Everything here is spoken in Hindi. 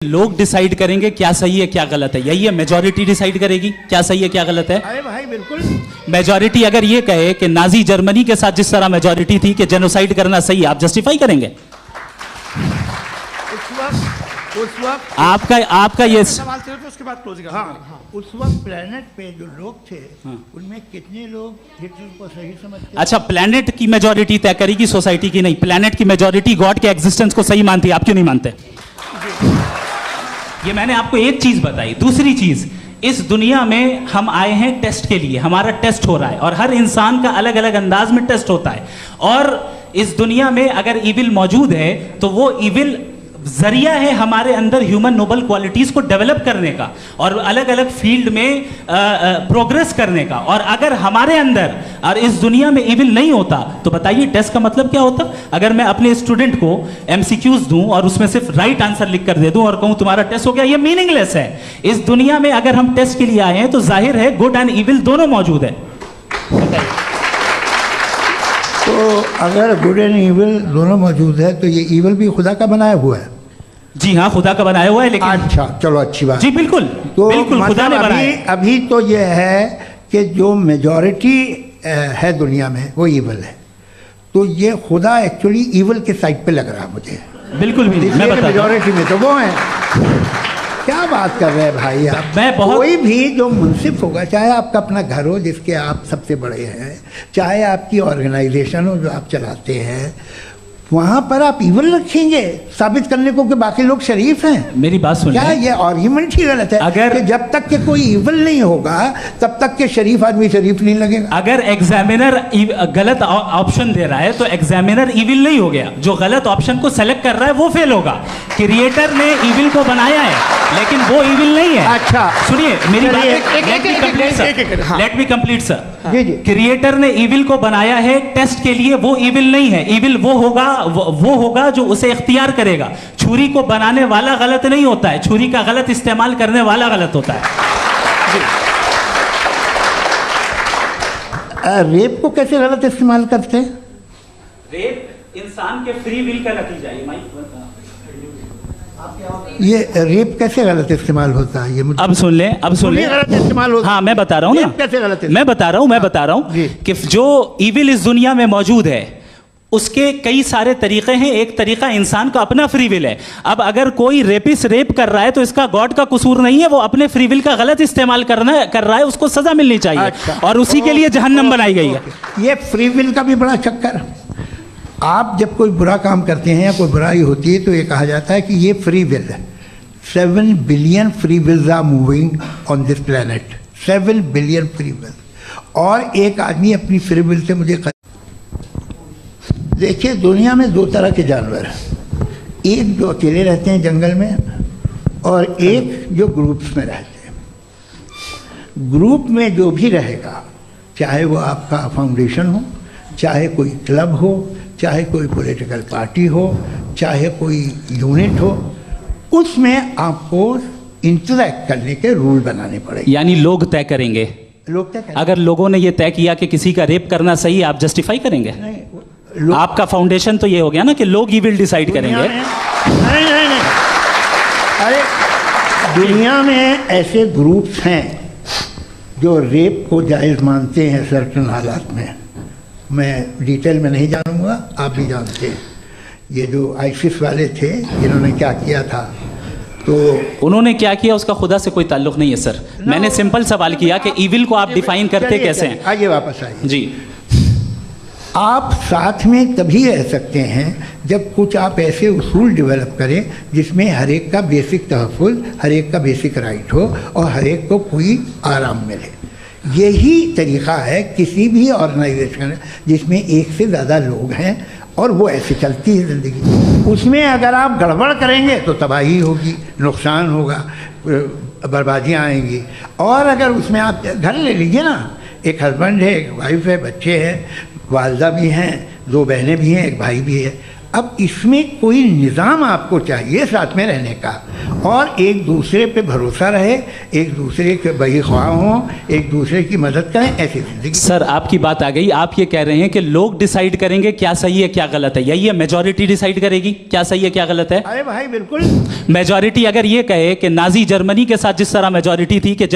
लोग डिसाइड करेंगे क्या सही है क्या गलत है, यही है। मेजॉरिटी डिसाइड करेगी क्या सही है क्या गलत है। अरे भाई बिल्कुल। मेजॉरिटी अगर ये कहे कि नाजी जर्मनी के साथ जिस तरह मेजॉरिटी थी कि जेनोसाइड करना सही है, आप जस्टिफाई करेंगे? उस वक्त आपका ये सवाल सिर्फ उसके बाद क्लोजिंग। हाँ, उस वक्त प्लेनेट पे जो लोग थे उनमें कितने लोग हिटलर को सही समझते? अच्छा, प्लेनेट की मेजॉरिटी तय करेगी, सोसाइटी की नहीं। प्लेनेट की मेजॉरिटी गॉड के एग्जिस्टेंस को सही मानती है, आप क्यों नहीं मानते? ये मैंने आपको एक चीज बताई। दूसरी चीज, इस दुनिया में हम आए हैं टेस्ट के लिए, हमारा टेस्ट हो रहा है और हर इंसान का अलग अलग अंदाज में टेस्ट होता है। और इस दुनिया में अगर इविल मौजूद है तो वो इविल जरिया है हमारे अंदर ह्यूमन नोबल क्वालिटीज को डेवलप करने का और अलग अलग फील्ड में प्रोग्रेस करने का। और अगर हमारे अंदर और इस दुनिया में इविल नहीं होता तो बताइए टेस्ट का मतलब क्या होता? अगर मैं अपने स्टूडेंट को एमसीक्यूज दूं और उसमें सिर्फ राइट आंसर लिख कर दे दूं और कहूं तुम्हारा टेस्ट हो गया, ये मीनिंगलेस है। इस दुनिया में अगर हम टेस्ट के लिए आए हैं तो जाहिर है गुड एंड इविल दोनों मौजूद है। तो अगर गुड एंड इविल दोनों मौजूद है तो ये इविल भी खुदा का बनाया हुआ है? जी हाँ, खुदा का बनाया हुआ है। लेकिन अच्छा, चलो अच्छी बात। जी बिल्कुल, तो बिल्कुल खुदा ने बनाया। अभी तो ये है कि जो मेजॉरिटी है दुनिया में वो इविल है, तो ये खुदा एक्चुअली इविल के साइड पे लग रहा है मुझे। बिल्कुल भी मैं बता, मेजॉरिटी में तो वो है। क्या बात कर रहे हैं भाई आप? मैं कोई भी जो मुंसिफ होगा, चाहे आपका अपना घर हो जिसके आप सबसे बड़े हैं, चाहे आपकी ऑर्गेनाइजेशन हो जो आप चलाते हैं, वहाँ पर आप इविल रखेंगे साबित करने को कि बाकी लोग शरीफ हैं? मेरी बात सुनिए। क्या ये आर्ग्यूमेंट ही गलत है? अगर कि जब तक के कोई इविल नहीं होगा तब तक के शरीफ आदमी शरीफ नहीं लगेगा। अगर एग्जामिनर गलत ऑप्शन दे रहा है तो एग्जामिनर इविल नहीं हो गया, जो गलत ऑप्शन को सेलेक्ट कर रहा है वो फेल होगा। क्रिएटर ने इविल को बनाया है लेकिन वो इविल नहीं है। अच्छा सुनिए मेरी बात, लेट मी कंप्लीट सर। जी जी। क्रिएटर ने इविल को बनाया है टेस्ट के लिए, वो इविल नहीं है। इविल वो होगा जो उसे इख्तियार करेगा। छुरी को बनाने वाला गलत नहीं होता है, छुरी का गलत इस्तेमाल करने वाला गलत होता है। रेप को कैसे गलत इस्तेमाल करते हैं? रेप इंसान के फ्री विल का नतीजा है। ये रेप कैसे गलत इस्तेमाल होता है? ये मुझे अब सुन लें, अब सुन लें। गलत इस्तेमाल होता है। हाँ मैं बता रहा हूँ ना, कैसे गलत? मैं बता रहा हूँ कि जो इविल इस दुनिया में मौजूद है उसके कई सारे तरीके हैं। एक तरीका इंसान का अपना फ्री विल है। अब अगर कोई रेपिस्ट रेप कर रहा है तो इसका गॉड का कसूर नहीं है, वो अपने फ्री विल का गलत इस्तेमाल कर रहा है, उसको सजा मिलनी चाहिए। अच्छा। और उसी के लिए जहन्नम बनाई गई है। ये फ्री विल का भी बड़ा चक्कर। आप जब कोई बुरा काम करते हैं या कोई बुराई होती है तो ये कहा जाता है कि ये फ्री विल है। 7 billion free wills are moving on this planet. 7 billion free will. और एक आदमी अपनी फ्री विल से मुझे देखिए, दुनिया में 2 तरह के जानवर हैं। एक जो अकेले रहते हैं जंगल में और एक जो ग्रुप्स में रहते हैं। ग्रुप में जो भी रहेगा, चाहे वो आपका फाउंडेशन हो, चाहे कोई क्लब हो, चाहे कोई पॉलिटिकल पार्टी हो, चाहे कोई यूनिट हो, उसमें आपको इंटरैक्ट करने के रूल बनाने पड़ेंगे। यानी लोग तय करेंगे। लोग तय करेंगे। अगर लोगों ने यह तय किया कि किसी का रेप करना सही है, आप जस्टिफाई करेंगे? नहीं, आपका फाउंडेशन तो ये हो गया ना कि लोग ही विल डिसाइड करेंगे। नहीं। अरे दुनिया में ऐसे ग्रुप्स हैं जो रेप को जायज़ मानते हैं सर्टेन हालात में। मैं डिटेल में नहीं जानूंगा, आप भी जानते हैं। ये जो आईसिस वाले थे इन्होंने क्या किया था, तो उन्होंने क्या किया उसका खुदा से कोई ताल्लुक नहीं है सर। मैंने सिंपल सवाल किया कि इविल को आप डिफाइन करते कैसे हैं? आइए वापस आइए जी। आप साथ में तभी रह सकते हैं जब कुछ आप ऐसे उसूल डेवलप करें जिसमें हर एक का बेसिक तहफ़्फ़ुज़, हर एक का बेसिक राइट हो और हर एक को कोई आराम मिले। यही तरीक़ा है किसी भी ऑर्गेनाइजेशन जिसमें एक से ज़्यादा लोग हैं और वो ऐसे चलती है ज़िंदगी। उसमें अगर आप गड़बड़ करेंगे तो तबाही होगी, नुकसान होगा, बर्बादियाँ आएंगी। और अगर उसमें आप घर ले लीजिए ना, एक हस्बैंड है, एक वाइफ है, बच्चे हैं, वालदा भी हैं, 2 बहनें भी हैं, एक भाई भी है। अब इसमें कोई निज़ाम आपको चाहिए साथ में रहने का, और एक दूसरे पे भरोसा रहे, एक दूसरे के बहीख्वाह हों, एक दूसरे की मदद करें, ऐसी जिंदगी। सर आपकी बात आ गई, आप ये कह रहे हैं कि लोग डिसाइड करेंगे क्या सही है क्या गलत है, यही है मेजॉरिटी डिसाइड करेगी क्या सही है क्या गलत है? अरे भाई बिल्कुल। मेजॉरिटी अगर ये कहे कि नाजी जर्मनी के साथ जिस तरह मेजॉरिटी थी कि